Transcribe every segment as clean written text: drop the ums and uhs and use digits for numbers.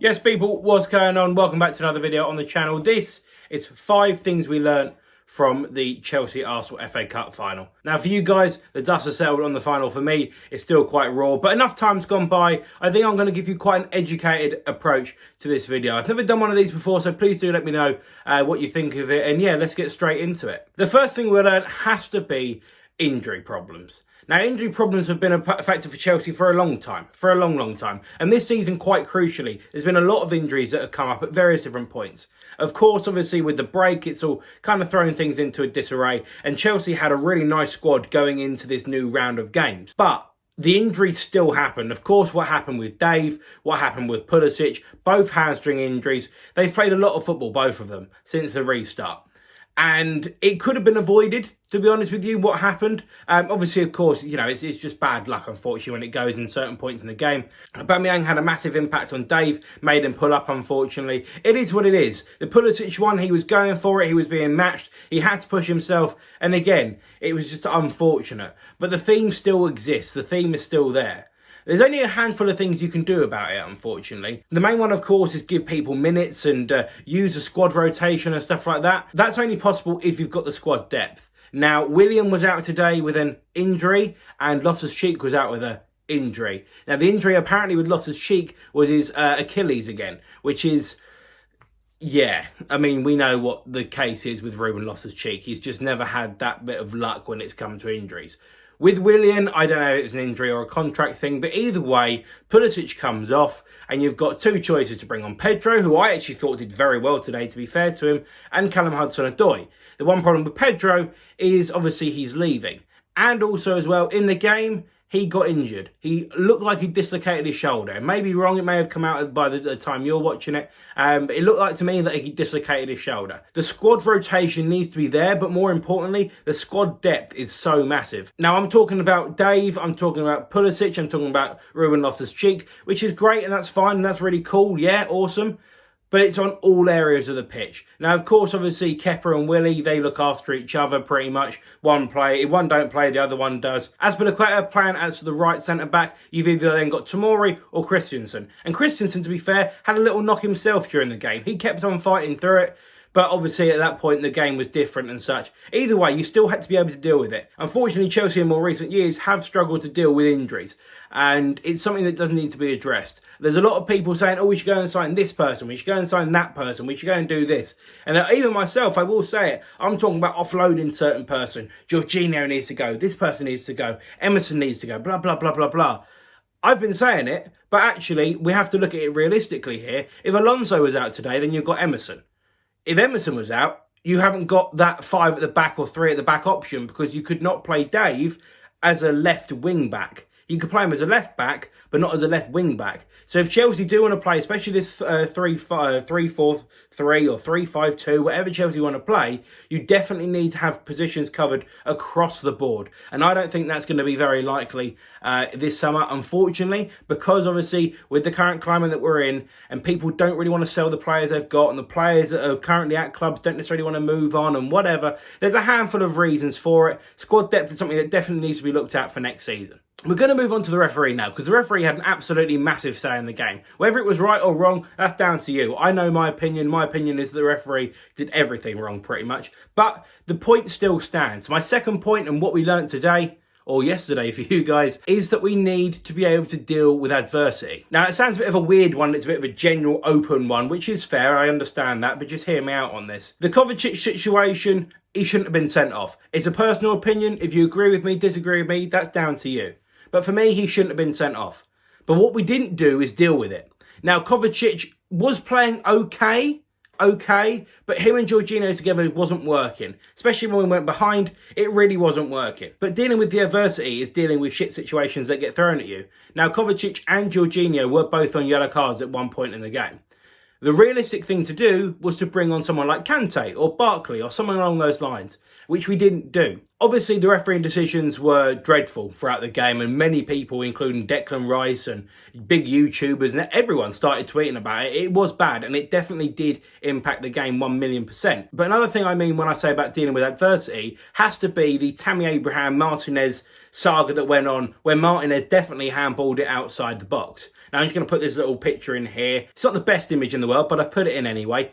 Yes, people, what's going on? Welcome back to another video on the channel. This is 5 things we learnt from the Chelsea-Arsenal FA Cup final. Now, for you guys, the dust has settled on the final. For me, it's still quite raw, but enough time's gone by. I think I'm going to give you quite an educated approach to this video. I've never done one of these before, so please do let me know what you think of it. And yeah, let's get straight into it. The first thing we learn has to be injury problems. Now, injury problems have been a factor for Chelsea for a long time, for a long time. And this season, quite crucially, there's been a lot of injuries that have come up at various different points. Of course, obviously, with the break, it's all kind of throwing things into a disarray. And Chelsea had a really nice squad going into this new round of games. But the injuries still happened. Of course, what happened with Dave, what happened with Pulisic, both hamstring injuries. They've played a lot of football, both of them, since the restart. And it could have been avoided, to be honest with you, what happened. Obviously, of course, you know, it's just bad luck, unfortunately, when it goes in certain points in the game. Aubameyang had a massive impact on Dave, made him pull up, unfortunately. It is what it is. The Pulisic one, he was going for it, he was being matched, he had to push himself, and again, it was just unfortunate. But the theme still exists, the theme is still there. There's only a handful of things you can do about it, unfortunately. The main one, of course, is give people minutes and use a squad rotation and stuff like that. That's only possible if you've got the squad depth. Now, Willian was out today with an injury and Loftus-Cheek was out with an injury. Now, the injury apparently with Loftus-Cheek was his Achilles again, which is... yeah, I mean, we know what the case is with Ruben Loftus-Cheek. He's just never had that bit of luck when it's come to injuries. With Willian, I don't know if it's an injury or a contract thing, but either way, Pulisic comes off, and you've got 2 choices to bring on: Pedro, who I actually thought did very well today, to be fair to him, and Callum Hudson-Odoi. The one problem with Pedro is, obviously, he's leaving. And also, as well, in the game, he got injured. He looked like he dislocated his shoulder. It may be wrong, it may have come out by the time you're watching it, but it looked like to me that he dislocated his shoulder. The squad rotation needs to be there, but more importantly, the squad depth is so massive. Now, I'm talking about Dave, I'm talking about Pulisic, I'm talking about Ruben Loftus-Cheek, which is great and that's fine and that's really cool, yeah, awesome. But it's on all areas of the pitch. Now, of course, obviously, Kepa and Willie, they look after each other pretty much. One don't play, the other one does. As for the plan, as for the right centre-back, you've either then got Tomori or Christensen. And Christensen, to be fair, had a little knock himself during the game. He kept on fighting through it. But obviously, at that point, the game was different and such. Either way, you still had to be able to deal with it. Unfortunately, Chelsea in more recent years have struggled to deal with injuries. And it's something that does need to be addressed. There's a lot of people saying, oh, we should go and sign this person. We should go and sign that person. We should go and do this. And even myself, I will say it. I'm talking about offloading certain person. Jorginho needs to go. This person needs to go. Emerson needs to go. Blah, blah, blah, blah, blah. I've been saying it. But actually, we have to look at it realistically here. If Alonso was out today, then you've got Emerson. If Emerson was out, you haven't got that 5 at the back or 3 at the back option because you could not play Dave as a left wing back. You could play him as a left back, but not as a left wing back. So if Chelsea do want to play, especially this 3-4-3 or 3-5-2, whatever Chelsea want to play, you definitely need to have positions covered across the board. And I don't think that's going to be very likely this summer, unfortunately, because obviously with the current climate that we're in, and people don't really want to sell the players they've got, and the players that are currently at clubs don't necessarily want to move on and whatever, there's a handful of reasons for it. Squad depth is something that definitely needs to be looked at for next season. We're going to move on to the referee now, because the referee had an absolutely massive say in the game. Whether it was right or wrong, that's down to you. I know my opinion. My opinion is that the referee did everything wrong, pretty much. But the point still stands. My second point, and what we learnt today, or yesterday for you guys, is that we need to be able to deal with adversity. Now, it sounds a bit of a weird one. It's a bit of a general open one, which is fair. I understand that, but just hear me out on this. The Kovacic situation, he shouldn't have been sent off. It's a personal opinion. If you agree with me, disagree with me, that's down to you. But for me, he shouldn't have been sent off. But what we didn't do is deal with it. Now, Kovacic was playing okay, but him and Jorginho together wasn't working. Especially when we went behind, it really wasn't working. But dealing with the adversity is dealing with shit situations that get thrown at you. Now, Kovacic and Jorginho were both on yellow cards at one point in the game. The realistic thing to do was to bring on someone like Kante or Barkley or someone along those lines, which we didn't do. Obviously, the refereeing decisions were dreadful throughout the game, and many people, including Declan Rice and big YouTubers, and everyone started tweeting about it. It was bad, and it definitely did impact the game 1,000,000%. But another thing I mean when I say about dealing with adversity has to be the Tammy Abraham-Martinez saga that went on, where Martinez definitely handballed it outside the box. Now, I'm just going to put this little picture in here. It's not the best image in the world, but I've put it in anyway.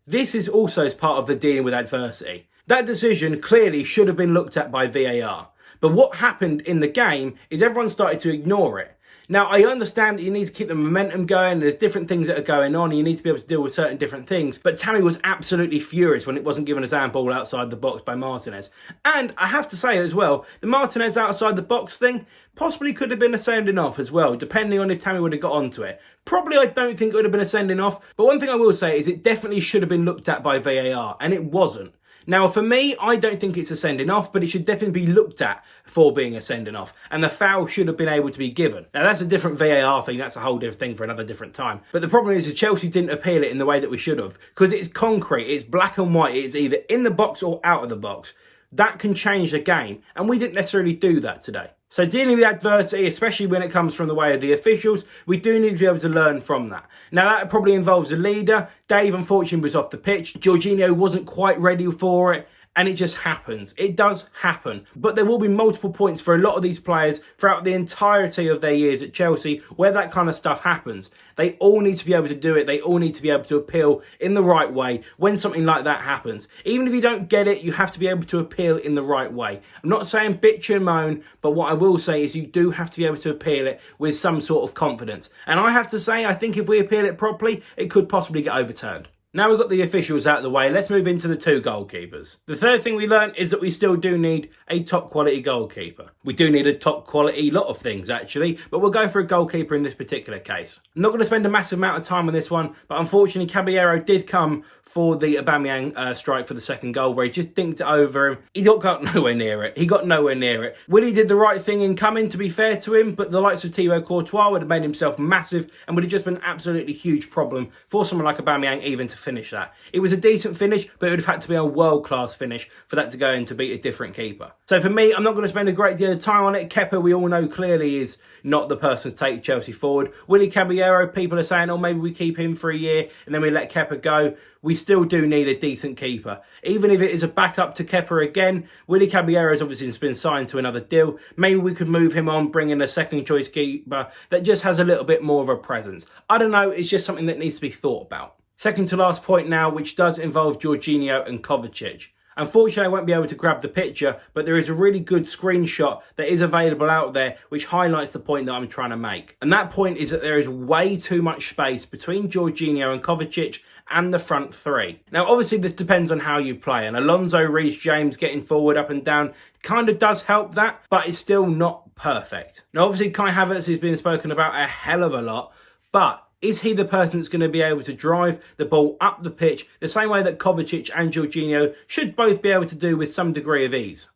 This is also as part of the dealing with adversity. That decision clearly should have been looked at by VAR. But what happened in the game is everyone started to ignore it. Now, I understand that you need to keep the momentum going. There's different things that are going on. And you need to be able to deal with certain different things. But Tammy was absolutely furious when it wasn't given a handball outside the box by Martinez. And I have to say as well, the Martinez outside the box thing possibly could have been a sending off as well, depending on if Tammy would have got onto it. Probably I don't think it would have been a sending off. But one thing I will say is it definitely should have been looked at by VAR. And it wasn't. Now, for me, I don't think it's a sending off, but it should definitely be looked at for being a sending off. And the foul should have been able to be given. Now, that's a different VAR thing. That's a whole different thing for another different time. But the problem is that Chelsea didn't appeal it in the way that we should have. Because it's concrete. It's black and white. It's either in the box or out of the box. That can change the game. And we didn't necessarily do that today. So dealing with adversity, especially when it comes from the way of the officials, we do need to be able to learn from that. Now, that probably involves a leader. Dave, unfortunately, was off the pitch. Jorginho wasn't quite ready for it. And it just happens. It does happen. But there will be multiple points for a lot of these players throughout the entirety of their years at Chelsea where that kind of stuff happens. They all need to be able to do it. They all need to be able to appeal in the right way when something like that happens. Even if you don't get it, you have to be able to appeal in the right way. I'm not saying bitch and moan, but what I will say is you do have to be able to appeal it with some sort of confidence. And I have to say, I think if we appeal it properly, it could possibly get overturned. Now we've got the officials out of the way, let's move into the two goalkeepers. The third thing we learned is that we still do need a top quality goalkeeper. We do need a top quality lot of things actually, but we'll go for a goalkeeper in this particular case. I'm not going to spend a massive amount of time on this one, but unfortunately Caballero did come for the Aubameyang strike for the second goal where he just dinked it over him. He got nowhere near it. He got nowhere near it. Willie did the right thing in coming, to be fair to him, but the likes of Thibaut Courtois would have made himself massive and would have just been an absolutely huge problem for someone like Aubameyang even to finish that. It was a decent finish, but it would have had to be a world-class finish for that to go in to beat a different keeper. So for me, I'm not going to spend a great deal of time on it. Kepa, we all know clearly, is not the person to take Chelsea forward. Willie Caballero, people are saying, oh, maybe we keep him for a year and then we let Kepa go. We still do need a decent keeper. Even if it is a backup to Kepa again, Willie Caballero has obviously been signed to another deal. Maybe we could move him on, bring in a second choice keeper that just has a little bit more of a presence. I don't know, it's just something that needs to be thought about. Second to last point now, which does involve Jorginho and Kovacic. Unfortunately, I won't be able to grab the picture, but there is a really good screenshot that is available out there which highlights the point that I'm trying to make. And that point is that there is way too much space between Jorginho and Kovacic and the front three. Now, obviously, this depends on how you play. And Alonso, Reece James getting forward, up and down kind of does help that, but it's still not perfect. Now, obviously, Kai Havertz has been spoken about a hell of a lot, but is he the person that's going to be able to drive the ball up the pitch the same way that Kovacic and Jorginho should both be able to do with some degree of ease?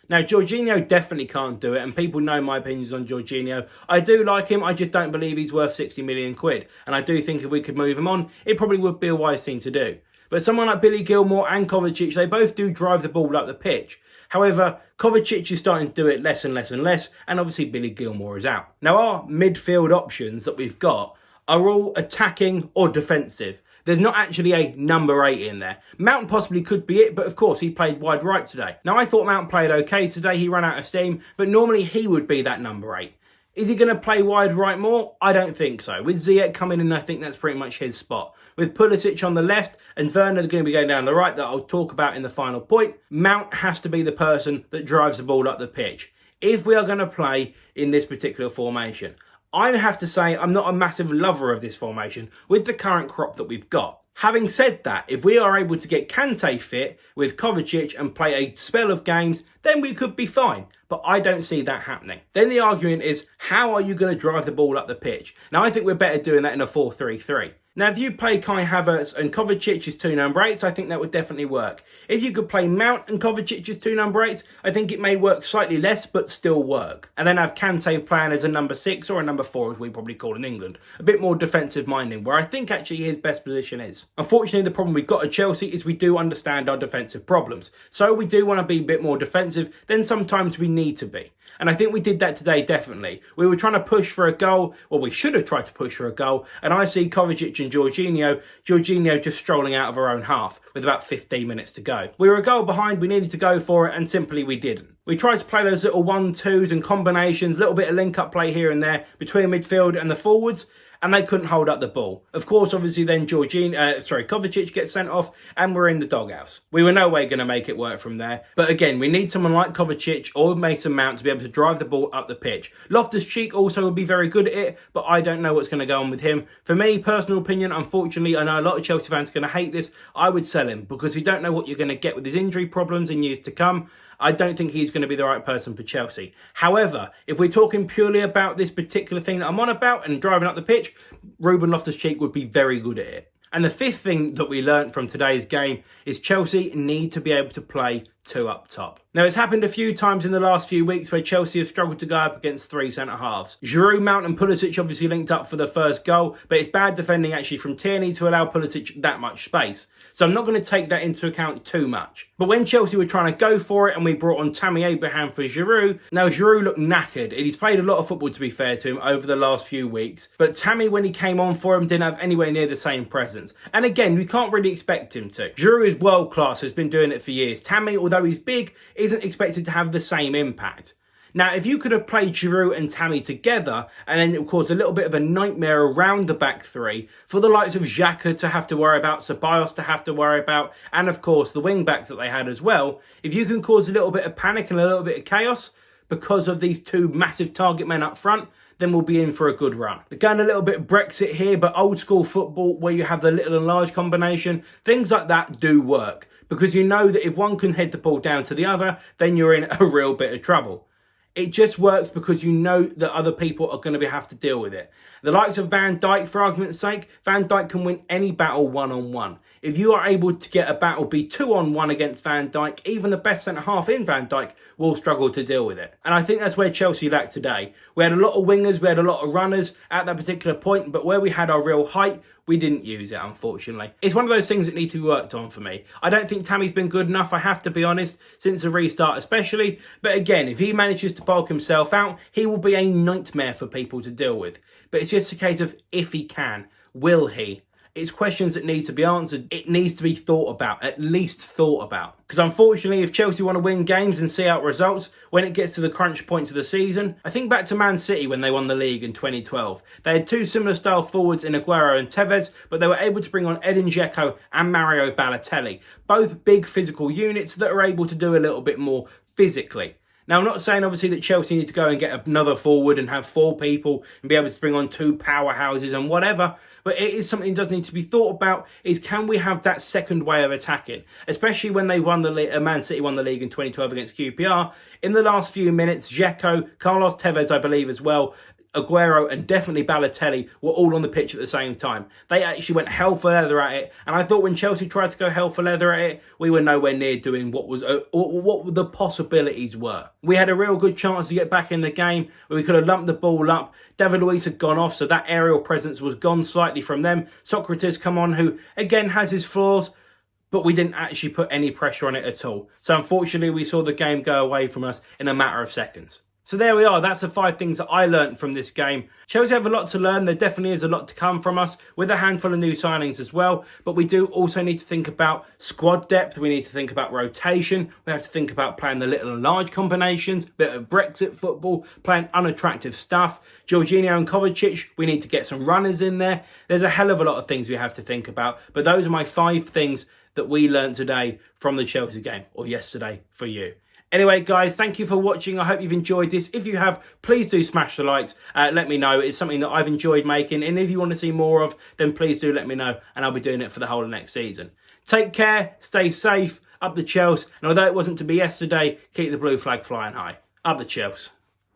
Now, Jorginho definitely can't do it, and people know my opinions on Jorginho. I do like him, I just don't believe he's worth 60 million quid. And I do think if we could move him on, it probably would be a wise thing to do. But someone like Billy Gilmour and Kovacic, they both do drive the ball up the pitch. However, Kovacic is starting to do it less and less and less, and obviously Billy Gilmour is out. Now, our midfield options that we've got are all attacking or defensive. There's not actually a number 8 in there. Mount possibly could be it, but of course he played wide right today. Now, I thought Mount played okay today. He ran out of steam, but normally he would be that number 8. Is he going to play wide right more? I don't think so. With Ziyech coming in, I think that's pretty much his spot. With Pulisic on the left and Werner going to be going down the right, that I'll talk about in the final point, Mount has to be the person that drives the ball up the pitch if we are going to play in this particular formation. I have to say I'm not a massive lover of this formation with the current crop that we've got. Having said that, if we are able to get Kante fit with Kovacic and play a spell of games, then we could be fine. But I don't see that happening. Then the argument is, how are you going to drive the ball up the pitch? Now, I think we're better doing that in a 4-3-3. Now, if you play Kai Havertz and Kovacic as 2 number 8s, I think that would definitely work. If you could play Mount and Kovacic as 2 number 8s, I think it may work slightly less, but still work. And then have Kante playing as a number 6 or a number 4, as we probably call in England. A bit more defensive minding, where I think actually his best position is. Unfortunately, the problem we've got at Chelsea is we do understand our defensive problems. So we do want to be a bit more defensive defensive, then sometimes we need to be. And I think we did that today, definitely. We were trying to push for a goal. Well, we should have tried to push for a goal. And I see Kovacic and Jorginho just strolling out of our own half with about 15 minutes to go. We were a goal behind. We needed to go for it, and simply we didn't. We tried to play those little 1-2s and combinations, little bit of link-up play here and there between midfield and the forwards, and they couldn't hold up the ball. Of course, obviously, then Kovacic gets sent off, and we're in the doghouse. We were no way going to make it work from there. But again, we need someone like Kovacic or Mason Mount to be able to drive the ball up the pitch. Loftus-Cheek also would be very good at it, but I don't know what's going to go on with him. For me, personal opinion, unfortunately, I know a lot of Chelsea fans are going to hate this. I would sell him because we don't know what you're going to get with his injury problems in years to come. I don't think he's going to be the right person for Chelsea. However, if we're talking purely about this particular thing that I'm on about and driving up the pitch, Ruben Loftus-Cheek would be very good at it. And the fifth thing that we learnt from today's game is Chelsea need to be able to play two up top. Now, it's happened a few times in the last few weeks where Chelsea have struggled to go up against three centre-halves. Giroud, Mount and Pulisic obviously linked up for the first goal, but it's bad defending actually from Tierney to allow Pulisic that much space. So I'm not going to take that into account too much. But when Chelsea were trying to go for it and we brought on Tammy Abraham for Giroud, now Giroud looked knackered. He's played a lot of football, to be fair to him, over the last few weeks. But Tammy, when he came on for him, didn't have anywhere near the same presence. And again, we can't really expect him to. Giroud is world class, has been doing it for years. Tammy, although he's big, isn't expected to have the same impact. Now, if you could have played Giroud and Tammy together, and then it would cause a little bit of a nightmare around the back three, for the likes of Xhaka to have to worry about, Ceballos to have to worry about, and of course the wing-backs that they had as well, if you can cause a little bit of panic and a little bit of chaos because of these two massive target men up front, then we'll be in for a good run. They're going a little bit Brexit here, but old school football where you have the little and large combination, things like that do work. Because you know that if one can head the ball down to the other, then you're in a real bit of trouble. It just works because you know that other people are going to have to deal with it. The likes of Van Dijk, for argument's sake, Van Dijk can win any battle one-on-one. If you are able to get a battle be 2-on-1 against Van Dijk, even the best centre-half in Van Dijk will struggle to deal with it. And I think that's where Chelsea lacked today. We had a lot of wingers, we had a lot of runners at that particular point, but where we had our real height, we didn't use it, unfortunately. It's one of those things that need to be worked on for me. I don't think Tammy's been good enough, I have to be honest, since the restart especially. But again, if he manages to bulk himself out, he will be a nightmare for people to deal with. But it's just a case of if he can, will he? It's questions that need to be answered. It needs to be thought about, at least thought about. Because unfortunately, if Chelsea want to win games and see out results, when it gets to the crunch points of the season, I think back to Man City when they won the league in 2012. They had two similar style forwards in Aguero and Tevez, but they were able to bring on Edin Dzeko and Mario Balotelli. Both big physical units that are able to do a little bit more physically. Now, I'm not saying, obviously, that Chelsea need to go and get another forward and have four people and be able to bring on two powerhouses and whatever, but it is something that does need to be thought about, is can we have that second way of attacking? Especially when they won Man City won the league in 2012 against QPR. In the last few minutes, Dzeko, Carlos Tevez, I believe, as well, Aguero and definitely Balotelli were all on the pitch at the same time. They actually went hell for leather at it, and I thought when Chelsea tried to go hell for leather at it, we were nowhere near doing what the possibilities were. We had a real good chance to get back in the game where we could have lumped the ball up. David Luiz had gone off, so that aerial presence was gone slightly from them. Socrates come on, who again has his flaws, but we didn't actually put any pressure on it at all. So unfortunately, we saw the game go away from us in a matter of seconds. So there we are, that's the 5 things that I learnt from this game. Chelsea have a lot to learn, there definitely is a lot to come from us, with a handful of new signings as well, but we do also need to think about squad depth, we need to think about rotation, we have to think about playing the little and large combinations, bit of Brexit football, playing unattractive stuff. Jorginho and Kovacic, we need to get some runners in there. There's a hell of a lot of things we have to think about, but those are my 5 things that we learnt today from the Chelsea game, or yesterday for you. Anyway, guys, thank you for watching. I hope you've enjoyed this. If you have, please do smash the likes. Let me know. It's something that I've enjoyed making. And if you want to see more of, then please do let me know. And I'll be doing it for the whole of next season. Take care. Stay safe. Up the Chelsea. And although it wasn't to be yesterday, keep the blue flag flying high. Up the Chelsea.